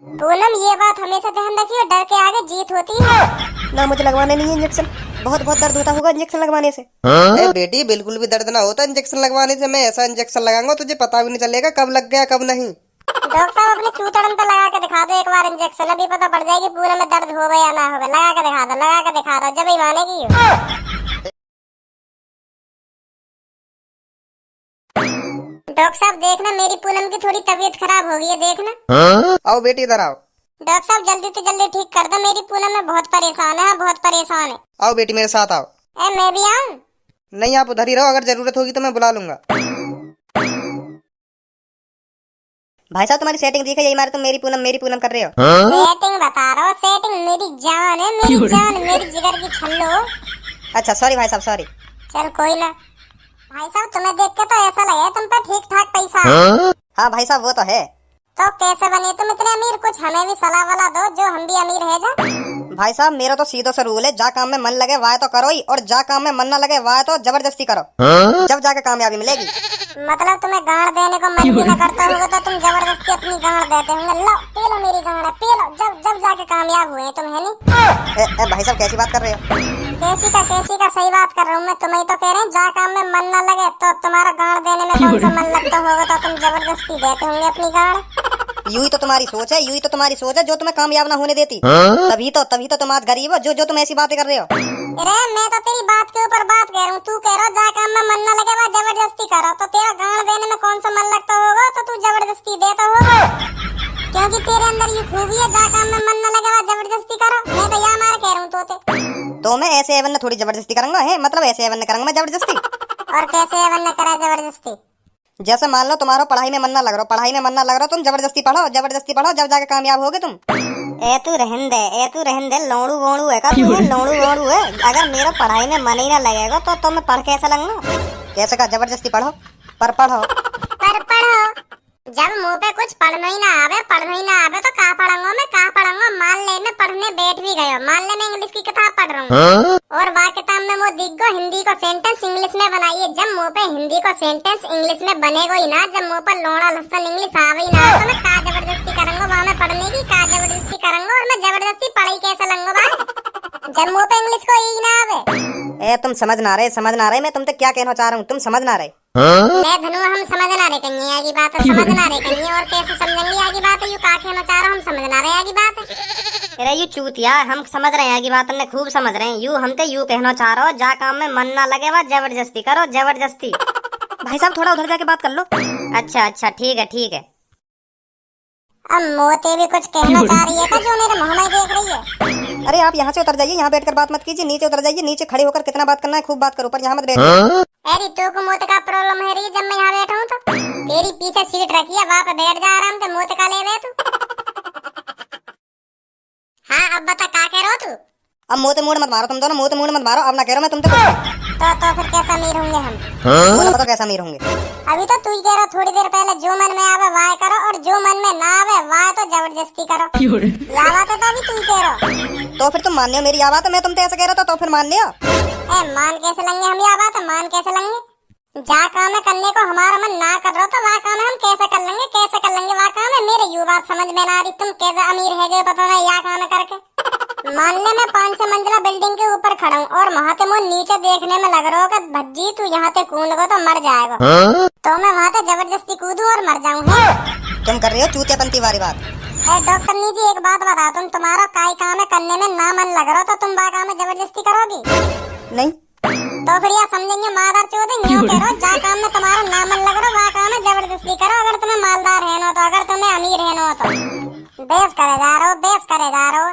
पूनम ये बात हमेशा ध्यान रखियो, डर के आगे जीत होती है। ना मुझे लगवाने नहीं है इंजेक्शन, बहुत बहुत दर्द होता होगा इंजेक्शन लगवाने से। ए बेटी बिल्कुल भी दर्द ना होता इंजेक्शन लगवाने से। मैं ऐसा इंजेक्शन लगाऊंगा तुझे पता भी नहीं चलेगा कब लग गया कब नहीं। डॉक्टर साहब अपने चूतड़न पे लगा के दिखा दो एक बार इंजेक्शन, अभी पता पड़ जाएगी पूनम में दर्द होगा या ना होगा। लगा के दिखा दो, लगा के दिखा दो, जब ही मानेगी। डॉक्टर साहब देखना मेरी पूनम की थोड़ी तबीयत खराब हो गई है, देखना। आओ बेटी इधर आओ। डॉक्टर साहब जल्दी से जल्दी ठीक कर दो, मेरी पूनम में बहुत परेशान है, बहुत परेशान है। आओ बेटी मेरे साथ आओ। मैं भी आऊं? नहीं आप उधर ही रहो, अगर जरूरत होगी तो मैं बुला लूंगा। भाई साहब तुम्हारी सेटिंग दिख है, यही मारे तुम मेरी पूनम कर रहे हो। सेटिंग बता रहा हूँ, सेटिंग मेरी जान है, मेरी जान, मेरी जिगर की छल्लो। अच्छा सॉरी भाई साहब सॉरी। चल कोई ना। भाई साहब तुम्हें देख के तो ऐसा लगे तुम पे ठीक ठाक पैसा है। हाँ भाई साहब वो तो है। तो कैसे बने तुम इतने अमीर, कुछ हमें भी सलाह वाला दो जो हम भी अमीर है जा। भाई साहब मेरा तो सीधा सा रूल है, जा काम में मन लगे वाह तो करो ही, और जा काम में मन ना लगे वाह तो जबरदस्ती करो, जब जाके कामयाबी मिलेगी। मतलब तुम्हें गांड देने को मन भी न करता होगा तो तुम जबरदस्ती अपनी गांड देते होंगे। लो पी लो मेरी गांड, पी लो, जब जाके कामयाब हुए तुम, है नहीं? भाई साहब कैसी बात कर रहे हो? कैसी का सही बात कर रहा हूँ मैं, तुम्हें तो कह रहे हैं जा काम में मन न लगे तो तुम्हारा गांड देने में कौन सा मन लगता होगा, तो तुम जबरदस्ती देते होंगे अपनी गांड। यूं ही तो तुम्हारी सोच है, यूं ही तो तुम्हारी सोच है जो तुम्हें कामयाब ना होने देती। तभी तो तुम आज गरीब हो जो तुम ऐसी बातें कर रहे हो। अरे मैं तो तेरी बात के ऊपर बात कह रहा हूँ, तू कह रहा जा काम में मन न लगे वह जबरदस्ती करो, तो तेरा गांड देने में कौन सा मन लगता होगा, तो तू जबरदस्ती देता होगा, क्योंकि तेरे अंदर ये खूबी है जा काम में मन न लगे वह जबरदस्ती करो। मैं तो यहाँ मार कह रहा हूँ तो मैं ऐसे एवन थोड़ी जबरदस्ती करूंगा, है मतलब ऐसे एवन करूंगा मैं जबरदस्ती। और कैसे एवन करा जबरदस्ती? जैसे मान लो तुम्हारा पढ़ाई में मन ना लग रहा, तुम जबरदस्ती पढ़ो, जब जाके कामयाब होगे तुम। ए तू रहन दे लोड़ू वोड़ू है का तू, लोड़ू वोड़ू है। अगर मेरा पढ़ाई में मन ही ना लगेगा तो मैं पढ़ कैसे लगूंगा? कैसे का जबरदस्ती पढ़ो, पर पढ़ो। जब मुंह पे कुछ पढ़ना ही ना आवे तो कहाँ पढ़ूंगा? मान ले मैं पढ़ने बैठ भी गया, मान ले मैं इंग्लिश की किताब पढ़ रहा हूँ और वह किताब में वो दिख गो हिंदी को सेंटेंस इंग्लिश में बनाइए। जब मुंह पे हिंदी को सेंटेंस इंग्लिश में बनेगा ही ना, जब मुंह पर लोड़ा लहसन इंग्लिश आवे ही ना, तो मैं कहाँ जबरदस्ती करूंगा वहाँ में पढ़ने की, कहाँ जबरदस्ती करूंगा, और मैं जबरदस्ती पढ़ाई कैसे लूंगा भाई जब मुंह पे इंग्लिश को ही ना आवे। तुम समझ ना रहे मैं तुमसे क्या कहना चाह रहा हूँ, तुम समझ ना रहे। मैं धनु हम समझ ना रहे कहीं आगे बात है, समझ ना रहे कहीं, और कैसे समझेंगे आगे बात है? यू का कहना चाह रहा हूँ, हम समझ ना रहे आगे बात है। अरे यू चूतिया, हम समझ रहे हैं आगे बात, हमने खूब समझ रहे हैं। यू हमसे यू कहना चाह रहे हो जा काम में मन ना लगे वह जबरदस्ती करो, जबरदस्ती। भाई साहब थोड़ा उधर जाके बात कर लो। अच्छा ठीक है। अब मोते भी कुछ कहना चाह रही है का जो मेरे मुंह में देख रही है? अरे आप यहाँ से उतर जाइए, यहाँ बैठकर बात मत कीजिए, नीचे उतर जाइए, नीचे खड़े होकर कितना बात करना है खूब बात करो, पर यहाँ मत बैठो। अरे तू को मोते का प्रॉब्लम है रही जब मैं यहाँ बैठा हूँ तो? तेरी पीछे सीट रखी है, वहाँ पे बैठ जा आराम से, मोते का ले तू। हाँ अब बता क्या कह रहे हो तू? अब मोते मूड मत मारो तुम दोनों, मोते मूड मत मारो, अब ना कह रहा मैं तुमसे कुछ। तो फिर कैसा अमीर होंगे हम? बोलो बताओ कैसा अमीर होंगे? अभी तो तू ही कह रहा थोड़ी देर पहले जो मन में आवे वाह करो, और जो मन में ना आवे वाह तो जबरदस्ती करो। यावा तो अभी तू ही कह रहा। तो फिर तुम मानने हो मेरी यावा? तो मैं तुमसे ऐसे कह रहा था तो फिर मानने हो? मान कैसे लेंगे हम यावा? तो मान कैसे लेंगे? जा काम करने को हमारा मन ना कर रहा तो वह काम हम कैसे कर लेंगे वह काम है? मेरे यू बात समझ में ना आ रही, तुम कैसे अमीर है गए पता नहीं या काम करके। मान ले मैं 500 मंजिला बिल्डिंग के ऊपर खड़ा हूँ और वहाँ ते मुझे नीचे देखने में लग रहा हो कि भज्जी तू यहाँ ते कूद गो तो मर जाएगा, तो मैं वहाँ ते जबरदस्ती कूदूं और मर जाऊँ। तुम कर रहे हो चूतियापंती वाली बात। डॉक्टर नी जी एक बात बता, तुम तुम्हारा काई काम है करने में ना मन लग रहा तो तुम वह काम में जबरदस्ती करोगी? नहीं तो फिर यह समझेंगे मादार चौधरी यूँ कह रहा जा काम में तुम्हारा ना मन लग रहा वह काम में जबरदस्ती करो। अगर तुम्हें मालदार है ना तो, अगर तुम्हें अमीर है ना तो बेस करे जा रहे हो।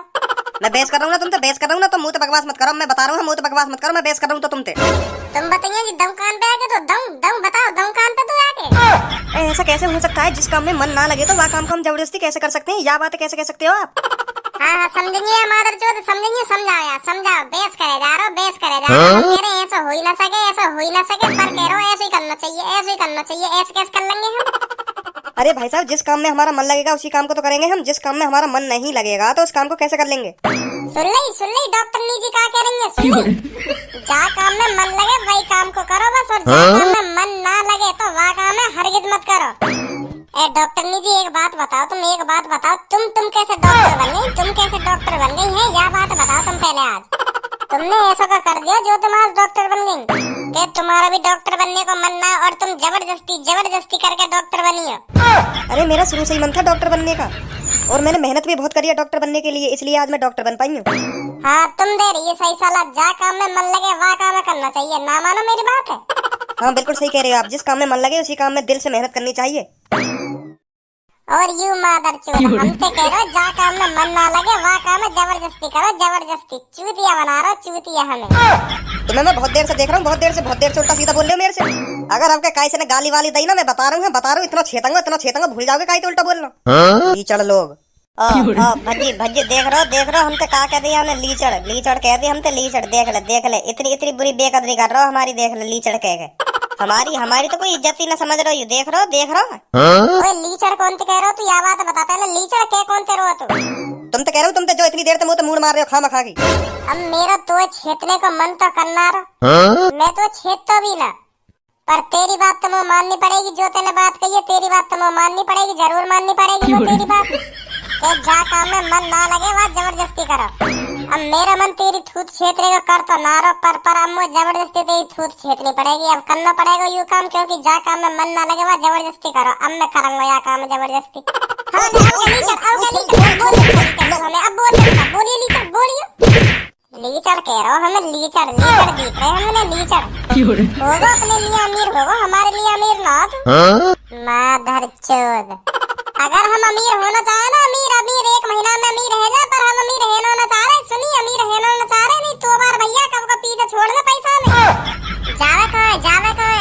मैं बेस कर रहा हूँ ना तुमसे, बेस कर रहा हूँ ना, तो मुँह तो बकवास मत करो, मैं बता रहा हूँ मुँह तो बकवास मत करो, मैं बेस कर रहा हूँ तो तुमसे। तुम बताइए कि दम कान पे आके तो दम बताओ, दम कान पे तो आके। ऐसा कैसे हो सकता है? जिस काम में मन ना लगे तो वह काम को हम जबरदस्ती कैसे कर सकते हैं? यह बात कैसे कह सकते हो आप? हाँ समझेंगे मादर चौधरी, समझेंगे, समझाओ। बेस करे जा रहे हो। हम कह रहे ऐसा हो ही ना सके, पर कह रहे हो ऐसे ही करना चाहिए, ऐसे कैसे कर लेंगे हम? अरे भाई साहब जिस काम में हमारा मन लगेगा उसी काम को तो करेंगे हम, जिस काम में हमारा मन नहीं लगेगा तो उस काम को कैसे कर लेंगे? सुन ली डॉक्टर नी जी क्या कह रही है, सुन ली। जा काम में मन लगे वही काम को करो बस, और जा काम में मन ना लगे तो वह काम है हरगिज मत करो। ए डॉक्टरनी जी एक बात बताओ, तुम एक बात बताओ, तुम कैसे डॉक्टर बन गई, तुम कैसे डॉक्टर बन गई है, यह बात बताओ तुम पहले। आज तुमने ऐसा का कर दिया जो तुम आज डॉक्टर बन गई, कि तुम्हारा भी डॉक्टर बनने को मन ना और तुम जबरदस्ती करके डॉक्टर बनी हो। अरे मेरा शुरू से ही मन था डॉक्टर बनने का, और मैंने मेहनत भी बहुत करी है डॉक्टर बनने के लिए, इसलिए आज मैं डॉक्टर बन पाई हूँ। हाँ तुम दे रही है सही साला, जा काम में मन लगे वहाँ काम करना चाहिए, ना मानो मेरी बात है। हाँ बिल्कुल सही कह रहे हो आप, जिस काम में मन लगे उसी काम में दिल से मेहनत करनी चाहिए। और यू मादर चूत, हमसे कह रहे हो जा काम में मन ना लगे वहाँ काम में जबरदस्ती करो, जबरदस्ती चूतिया बना रहे हो, चूतिया हमें। तुम्हें मैं बहुत देर से देख रहा हूँ, बहुत देर से उल्टा सीधा बोल रहे हो मेरे से। अगर आपके काई से ने गाली वाली दी ना, मैं बता रहा हूँ इतना छेतूंगा भूल जाओगे काई तो उल्टा बोलना। लीचड़ लोग भज्जी देख रहे हो हमसे का कह दिया हमने, लीचड़ कह दिया हमसे, लीचड़ देख ले इतनी बुरी बेकदरी कर रहे हो हमारी, देख ले लीचड़ कह के हमारी तो कोई इज्जत ही ना समझ रहे हो। देख रहे हो ओए लीचड़ कौन से कह रहे हो तू, यह बात बता पहले, लीचड़ के कौन से रहो तुम तो कह रहे हो, तुम तो जो इतनी देर से मुंह तो मूड मार रहे हो खामा खा की। अब मेरा तो छेतने को मन तो करना रहा, मैं तो छेत तो भी ना, पर तेरी बात तो मुझे माननी पड़ेगी, जो तेने बात कही है तेरी बात तो मुझे माननी पड़ेगी, जरूर माननी पड़ेगी वो तेरी बात। कि जा काम में मन ना लगे वहाँ जबरदस्ती करो। अब मेरा मन तेरी थूत छेतने को कर तो ना रहो, पर अब मुझे जबरदस्ती तेरी थूत छेतनी पड़ेगी, अब करना पड़ेगा यू काम, क्योंकि जा काम में मन ना लगे वहाँ जबरदस्ती करो। अब मैं करूंगा यह काम जबरदस्ती। लीचड़ कह रहा हूँ, हमें लीचड़ दिख रहे हैं, हमने लीचड़ होगा अपने लिए अमीर, होगा हमारे लिए अमीर ना हो। माधर चोद, अगर हम अमीर होना चाहे ना, अमीर एक महीना में अमीर है जा, पर हम अमीर है ना चाह रहे, सुनी अमीर है ना चाह रहे, नहीं तो बार भैया कब का पीछे छोड़ दे पैसा में जावे कहाँ।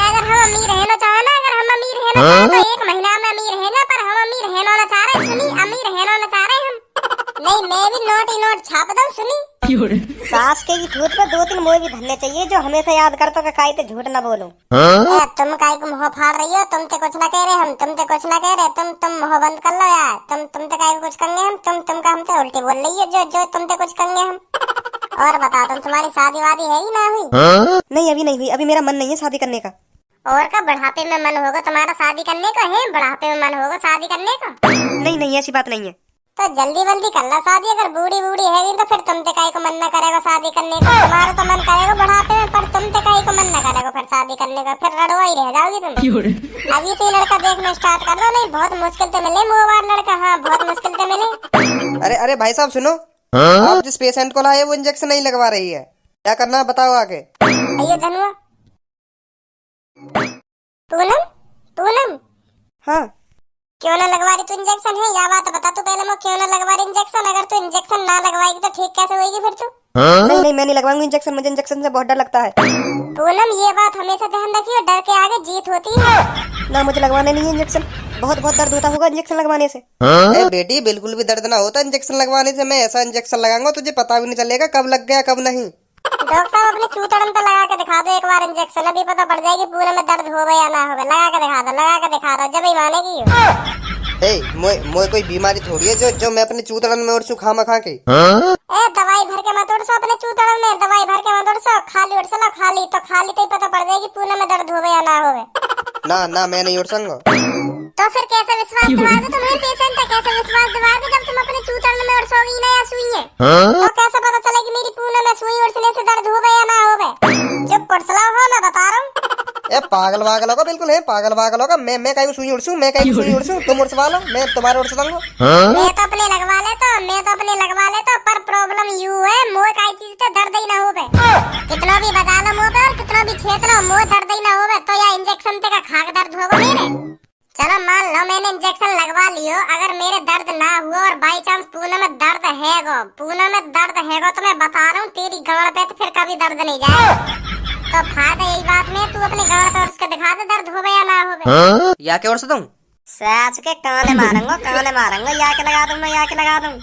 अगर हम अमीर है ना चाहे ना, अगर हम अमीर है ना चाहे तो एक महीना में अमीर है जा, पर हम अमीर है ना चाह रहे, सुनी अमीर है ना चाह रहे हम। नहीं मैं भी नोट ही नोट छाप दूं, सुनी सास के झूठ पे 2-3 मोए भी धरने चाहिए जो हमेशा याद करतो कि काई ते झूठ ना बोलूं। तुम काई को मुंह फाड़ रही हो, तुम ते कुछ ना कह रहे, हम तुम ते कुछ ना कह रहे, तुम मुंह बंद कर लो यार, तुम ते काई को कुछ कहेंगे हम, तुम का हमसे उल्टी बोल रही है जो तुम ते कुछ कहेंगे हम। और बता तुम तुम्हारी शादी वादी है ही ना हुई? नहीं अभी नहीं हुई, अभी मेरा मन नहीं है शादी करने का। और कब बुढ़ापे में मन होगा तुम्हारा शादी करने का है, बुढ़ापे में मन होगा शादी करने का? नहीं ऐसी बात नहीं है। तो जल्दी कर ला शादी, अगर बूढ़ी है तो फिर तुम ते काई को मन न करेगा शादी करने का, तुम्हारा तो मन करेगा बुढ़ापे में, पर तुम ते काई को मन न करेगा फिर शादी करने का, फिर रड़वा ही रह जाओगी तुम। अभी तो लड़का देखना स्टार्ट कर दो, नहीं बहुत मुश्किल से मिले मुँहवार लड़का, हाँ बहुत मुश्किल से मिले। अरे भाई साहब सुनो, आप जिस पेशेंट को लाए वो इंजेक्शन नहीं लगवा रही है, क्या करना है बताओ आगे। अयो धनुआ, पूनम हाँ क्यों ना लगवा रही तू इंजेक्शन, है या बात बता तू पहले, मैं क्यों ना लगवा रही इंजेक्शन? अगर तू इंजेक्शन ना लगवाएगी तो ठीक कैसे होगी फिर तू? नहीं मैं नहीं लगवाऊंगी इंजेक्शन, मुझे इंजेक्शन से बहुत डर लगता है। पूनम ये बात हमेशा ध्यान रखियो, डर के आगे जीत होती है। ना मुझे लगवाने नहीं है इंजेक्शन, बहुत दर्द होता होगा इंजेक्शन लगवाने से। बेटी बिल्कुल भी दर्द ना होता इंजेक्शन लगवाने से, मैं ऐसा इंजेक्शन लगाऊंगा तुझे पता भी नहीं चलेगा कब लग गया कब नहीं। डॉक्टर साहब अपने चूतड़न पे लगा के दिखा दो एक बार इंजेक्शन, अभी पता पड़ जाएगी पूरे में दर्द होगा या ना होगा। लगा के दिखा दो जब ही मानेगी। मोए कोई बीमारी थोड़ी है जो मैं अपने चूतड़न में उड़सू खामा खा के। दवाई भर के मत उड़सो अपने चूतड़न में, दवाई भर के मत उड़सो, खाली उड़सो ना, खाली तो ही पता पड़ जाएगी पूरे में दर्द होगा या ना होगा। ना मैं नहीं उड़ सकूंगा। तो फिर कैसे विश्वास दिलाओगे तुम्हें पेशेंट है, कैसे विश्वास दिलाओगे जब तुम अपने चूतड़न में उड़सोगी ना या सुई है? तो कैसे पता चलेगी मेरी पूनम में सुई उड़सने से दर्द होगा या ना होगा? चुप उड़सलाओ हो, मैं बता रहा हूँ। पागल होगा बिल्कुल है, पागल होगा। मैं कहीं सुई उड़सू, तुम उड़सवा लो, मैं तुम्हारे उड़स दूंगा। मैं तो अपने लगवा लेता, पर प्रॉब्लम यू है मोए काई चीज तो दर्द ही ना होवे, कितना भी बजा लो मुंह पे और कितना भी छेद लो मोए दर्द ही ना होवे, तो या इंजेक्शन ते का खाक दर्द होगा मेरे। चलो मान लो मैंने इंजेक्शन लगवा लियो, अगर मेरे दर्द ना हुआ और बाई चांस पूनम में दर्द हैगो तो मैं बता रहा हूँ तेरी गाड़ पे तो फिर कभी दर्द नहीं जाए। तो फायदा यही बात में तू अपने गाड़ पे उसके दिखा दे दर्द होवे या ना होवे। या क्या उड़स दूं? सास के काने मारूंगा, या के लगा दूं।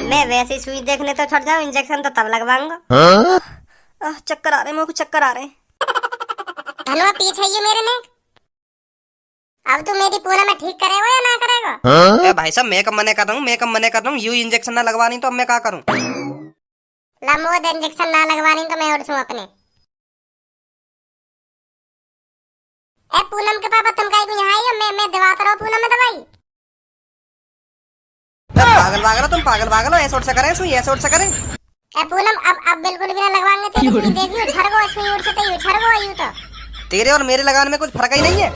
मैं वैसे सुई देखने तो छट जाऊं, इंजेक्शन तो तब लगवाऊंगा। चक्कर आ रहे, मुझे चक्कर आ रहे। धनुआ पीछे ही मेरे में, अब तू मेरी पूनम में ठीक करेगा या ना करेगा? भाई साहब मैं कब मने कर रहा हूँ, यू इंजेक्शन ना लगवानी तो अब मैं क्या करूँ? लमोद इंजेक्शन ना लगवानी तो मैं उड़सूं अपने। पूनम के पापा तुम काहे को यहाँ आई हो? मैं दिवाता रहो पूनम में दवाई। पागल पागल हो तुम, पागल पागल हो। ऐसे उठ से करें सुई, ऐसे उठ से करें। ए पूनम अब बिल्कुल भी ना लगवाएंगे तेरी सुई, देखियो छरगो इसमें उड़ से तई छरगो आयु तो। तेरे और मेरे लगाने में कुछ फर्क ही नहीं है।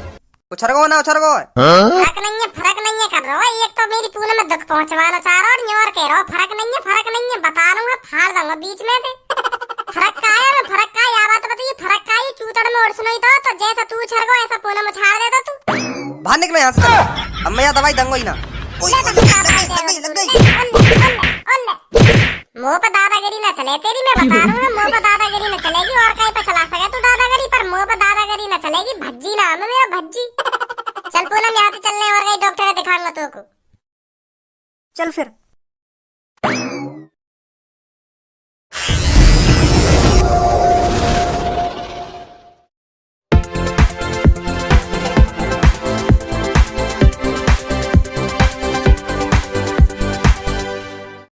उछरगो ना उछरगो है। फर्क नहीं है कर रहा है। एक तो मेरी पूनम में दुख पहुंचवाना चाह रहा और और कह रहा फर्क नहीं है बता दूंगा, फाड़ दूंगा बीच में से। फर्क का है, फर्क का या बात बताइए, फर्क का ही चूतड़ में उड़ सुनाई तो जैसा तू छरगो ऐसा पूनम उछाड़ देता तू। बाहर निकलो यहाँ से चलो। अब मैं यहाँ दवाई दूंगा ही ना। मुंह पे दादागिरी न चले तेरी, मैं बता रहा हूँ। मुंह पे दादागिरी न चलेगी और कहीं पे चला सके तू दादागिरी, पर मुंह पे दादागिरी न चलेगी। भज्जी नाम है मेरा, भज्जी। चल पूनम यहाँ से चलने और कहीं डॉक्टर दिखाऊंगा तो को। चल फिर।